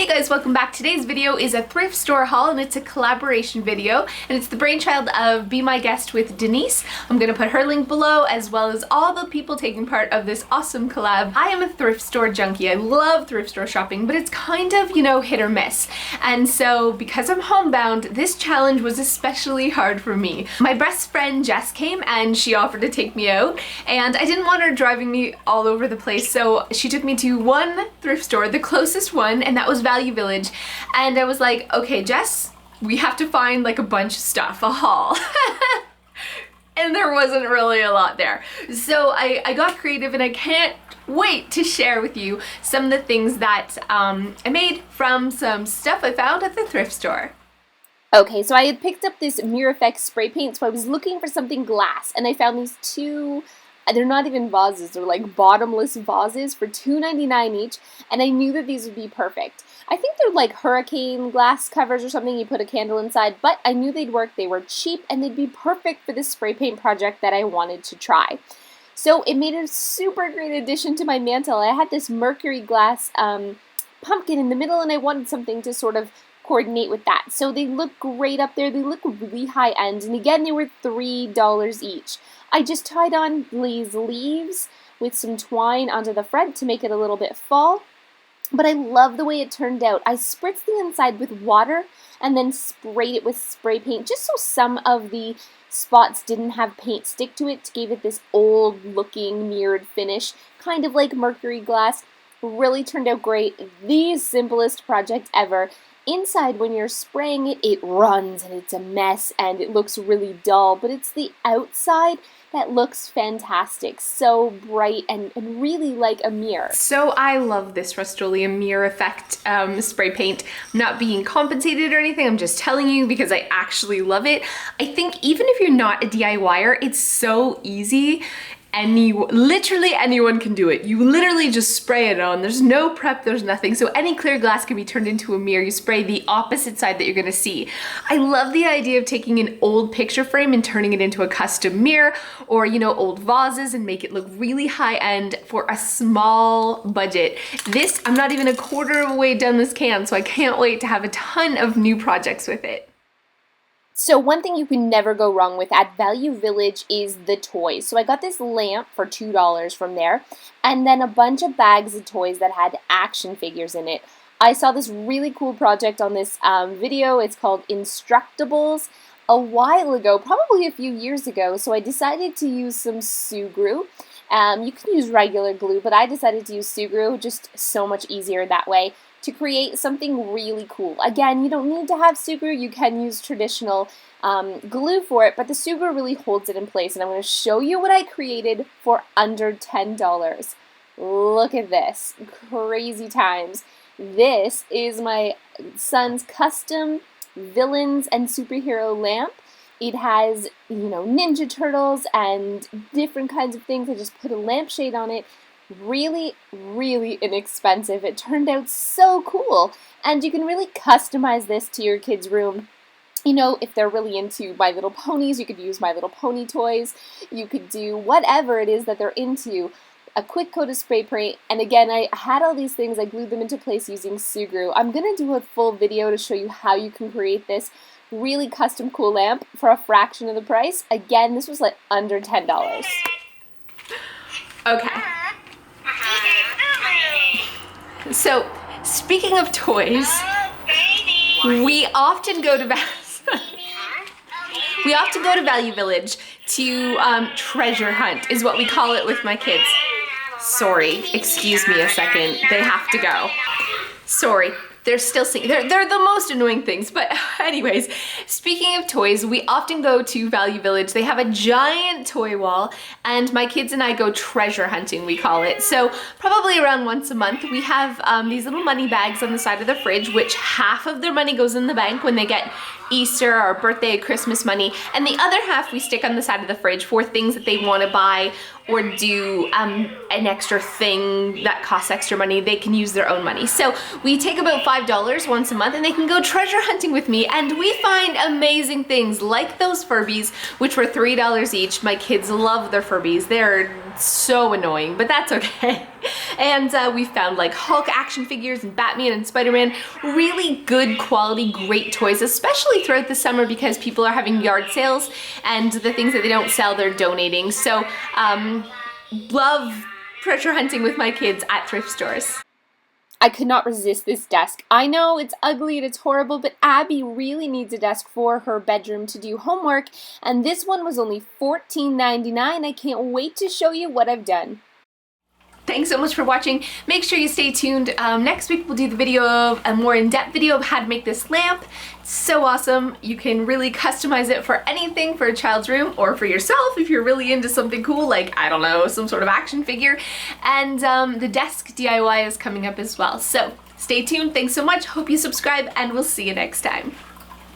guys, welcome back. Today's video is a thrift store haul and it's a collaboration video and it's the brainchild of Be My Guest with Denise. I'm gonna put her link below as well as all the people taking part of this awesome collab. I am a thrift store junkie. I love thrift store shopping, but it's kind of, you know, hit or miss. And so because I'm homebound, this challenge was especially hard for me. My best friend Jess came and she offered to take me out and I didn't want her driving me all over the place, so she took me to one thrift store, the closest one, and that was Value Village. And I was like, okay, Jess, we have to find like a bunch of stuff, a haul. And there wasn't really a lot there. So I got creative and I can't wait to share with you some of the things that I made from some stuff I found at the thrift store. Okay, so I had picked up this Mirror Effect spray paint, so I was looking for something glass, and I found these two, they're not even vases, they're like bottomless vases for $2.99 each, and I knew that these would be perfect. I think they're like hurricane glass covers or something, you put a candle inside, but I knew they'd work, they were cheap, and they'd be perfect for this spray paint project that I wanted to try. So it made a super great addition to my mantle. I had this mercury glass pumpkin in the middle, and I wanted something to sort of coordinate with that. So they look great up there, they look really high end, and again they were $3 each. I just tied on these leaves with some twine onto the front to make it a little bit fall. But I love the way it turned out. I spritzed the inside with water and then sprayed it with spray paint just so some of the spots didn't have paint stick to it, gave it this old looking mirrored finish, kind of like mercury glass. Really turned out great. The simplest project ever. Inside, when you're spraying it, it runs and it's a mess and it looks really dull, but it's the outside that looks fantastic, so bright and really like a mirror. So I love this Rust-Oleum Mirror Effect spray paint. I'm not being compensated or anything, I'm just telling you because I actually love it. I think even if you're not a DIYer, it's so easy. Literally anyone can do it. You literally just spray it on. There's no prep, there's nothing. So any clear glass can be turned into a mirror. You spray the opposite side that you're gonna see. I love the idea of taking an old picture frame and turning it into a custom mirror, or you know, old vases, and make it look really high end for a small budget. This, I'm not even a quarter of a way down this can, so I can't wait to have a ton of new projects with it. So one thing you can never go wrong with at Value Village is the toys. So I got this lamp for $2 from there, and then a bunch of bags of toys that had action figures in it. I saw this really cool project on this video. It's called Instructables a while ago, probably a few years ago, so I decided to use some Sugru. You can use regular glue, but I decided to use Sugru, just so much easier that way, to create something really cool. Again, you don't need to have Sugru, you can use traditional glue for it, but the Sugru really holds it in place, and I'm going to show you what I created for under $10. Look at this, crazy times. This is my son's custom villains and superhero lamp. It has, you know, Ninja Turtles and different kinds of things. I just put a lampshade on it. Really, really inexpensive. It turned out so cool. And you can really customize this to your kids' room. You know, if they're really into My Little Ponies, you could use My Little Pony toys. You could do whatever it is that they're into. A quick coat of spray paint, and again, I had all these things, I glued them into place using Sugru. I'm going to do a full video to show you how you can create this really custom cool lamp for a fraction of the price. Again, this was like under $10. Okay. So, speaking of toys, we often go to Value Village to treasure hunt, is what we call it with my kids. Sorry, excuse me a second, they have to go. Sorry. They're still singing. They're the most annoying things. But anyways, speaking of toys, we often go to Value Village. They have a giant toy wall, and my kids and I go treasure hunting, we call it. So probably around once a month, we have these little money bags on the side of the fridge, which half of their money goes in the bank when they get Easter or birthday, Christmas money, and the other half we stick on the side of the fridge for things that they want to buy or do an extra thing that costs extra money. They can use their own money. So we take about $5 once a month and they can go treasure hunting with me, and we find amazing things like those Furbies, which were $3 each. My kids love their Furbies. They're so annoying, but that's okay. And we found like Hulk action figures and Batman and Spider-Man, really good quality, great toys, especially throughout the summer because people are having yard sales and the things that they don't sell, they're donating. So love treasure hunting with my kids at thrift stores. I could not resist this desk. I know it's ugly and it's horrible, but Abby really needs a desk for her bedroom to do homework, and this one was only $14.99. I can't wait to show you what I've done. Thanks so much for watching. Make sure you stay tuned. Next week we'll do the video of a more in-depth video of how to make this lamp. It's so awesome. You can really customize it for anything for a child's room or for yourself if you're really into something cool like, I don't know, some sort of action figure. And the desk DIY is coming up as well. So stay tuned. Thanks so much. Hope you subscribe and we'll see you next time.